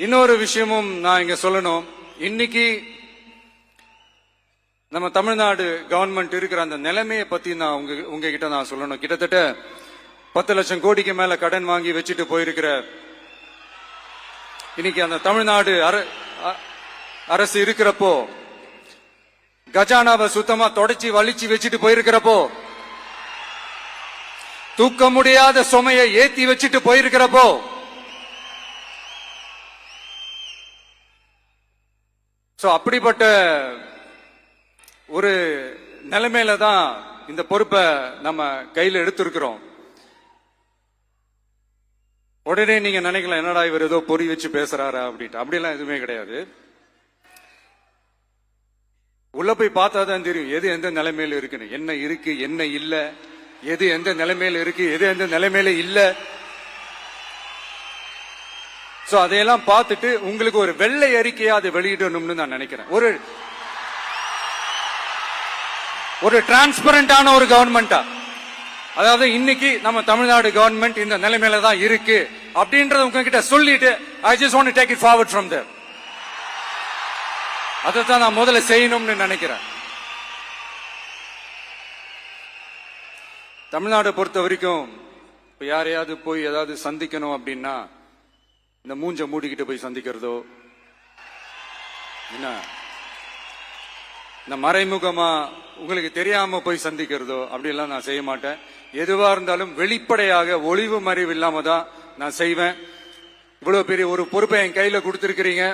இன்னொரு விஷயமும் நான் இங்க சொல்லணும். இன்னைக்கு நம்ம தமிழ்நாடு கவர்மெண்ட் இருக்கிற அந்த நிலைமையை பத்தி நான் உங்ககிட்ட நான் சொல்லணும். கிட்டத்தட்ட 10 லட்சம் கோடிக்கு மேல கடன் வாங்கி வச்சுட்டு போயிருக்கிற இன்னைக்கு அந்த தமிழ்நாடு அரசு இருக்கிறப்போ, கஜானாவை சுத்தமா தொடச்சி வலிச்சு வச்சுட்டு போயிருக்கிறப்போ, தூக்க முடியாத சுமையை ஏத்தி வச்சுட்டு போயிருக்கிறப்போ, அப்படிப்பட்ட ஒரு நிலைமையில தான் இந்த பொறுப்பை நம்ம கையில் எடுத்திருக்கிறோம். உடனே நீங்க நினைக்கலாம், என்னடா இவர் ஏதோ பொறி வச்சு பேசுறாரா அப்படின்ட்டு. அப்படிலாம் எதுவுமே கிடையாது. உள்ள போய் பார்த்தா தான் தெரியும் எது எந்த நிலைமையில இருக்குன்னு, என்ன இருக்கு என்ன இல்ல, எது எந்த நிலைமையில இருக்கு எது எந்த நிலைமையில இல்ல. அதையெல்லாம் பார்த்துட்டு உங்களுக்கு ஒரு வெள்ளை அறிக்கையா அதை வெளியிடணும்னு நான் நினைக்கிறேன். ஒரு டிரான்ஸ்பரண்டான ஒரு கவர்மெண்டா, அதாவது இன்னைக்கு நம்ம தமிழ்நாடு கவர்மெண்ட் இந்த நிலைமையில தான் இருக்கு அப்படின்றத உங்ககிட்ட சொல்லிட்டு I just want to take it forward from there. அதைத்தான் நான் முதல்ல செய்யணும்னு நினைக்கிறேன். தமிழ்நாட்டை பொறுத்த வரைக்கும் இப்ப யாரையாவது போய் ஏதாவது சந்திக்கணும் அப்படின்னா இந்த மூஞ்ச மூடிக்கிட்டு போய் சந்திக்கிறதோ, என்ன இந்த மறைமுகமா உங்களுக்கு தெரியாம போய் சந்திக்கிறதோ அப்படிலாம் நான் செய்ய மாட்டேன். எதுவா இருந்தாலும் வெளிப்படையாக ஒளிவு மறைவு இல்லாம தான் நான் செய்வேன். இவ்வளவு பெரிய ஒரு பொறுப்பை என் கையில கொடுத்திருக்கிறீங்க.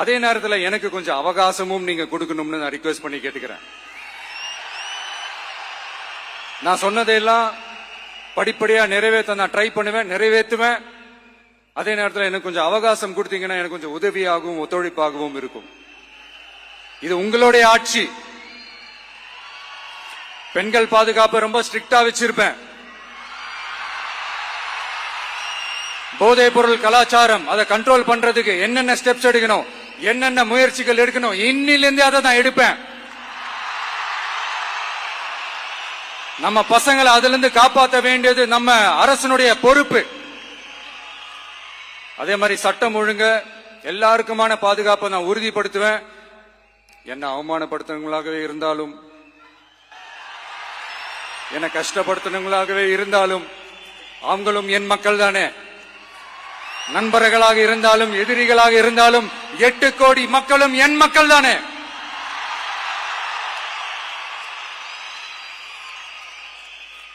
அதே நேரத்தில் எனக்கு கொஞ்சம் அவகாசமும் நீங்க கொடுக்கணும்னு நான் ரிக்வெஸ்ட் பண்ணி கேட்டுக்கிறேன். நான் சொன்னதையெல்லாம் படிப்படியா நிறைவேற்ற நான் ட்ரை பண்ணுவேன், நிறைவேற்றுவேன். அதே நேரத்தில் எனக்கு கொஞ்சம் அவகாசம் கொடுத்தீங்கன்னா எனக்கு கொஞ்சம் உதவியாகவும் ஒத்துழைப்பாகவும் இருக்கும். இது உங்களுடைய ஆட்சி. பெண்கள் பாதுகாப்பை ரொம்ப ஸ்ட்ரிக்டா வச்சிருப்பேன். போதைப் பொருள் கலாச்சாரம் அதை கண்ட்ரோல் பண்றதுக்கு என்னென்ன ஸ்டெப்ஸ் எடுக்கணும், என்னென்ன முயற்சிகள் எடுக்கணும், இன்னிலிருந்து அதை நான் எடுப்பேன். நம்ம பசங்களை அதுல இருந்து காப்பாற்ற வேண்டியது நம்ம அரசனுடைய பொறுப்பு. அதே மாதிரி சட்டம் ஒழுங்கு எல்லாருக்குமான பாதுகாப்பை நான் உறுதிப்படுத்துவேன். என்ன அவமானப்படுத்துறவங்களாகவே இருந்தாலும், என்ன கஷ்டப்படுத்துறவங்களாகவே இருந்தாலும், அவங்களும் என் மக்கள் தானே. நண்பர்களாக இருந்தாலும் எதிரிகளாக இருந்தாலும் 8 கோடி மக்களும் என் மக்கள் தானே.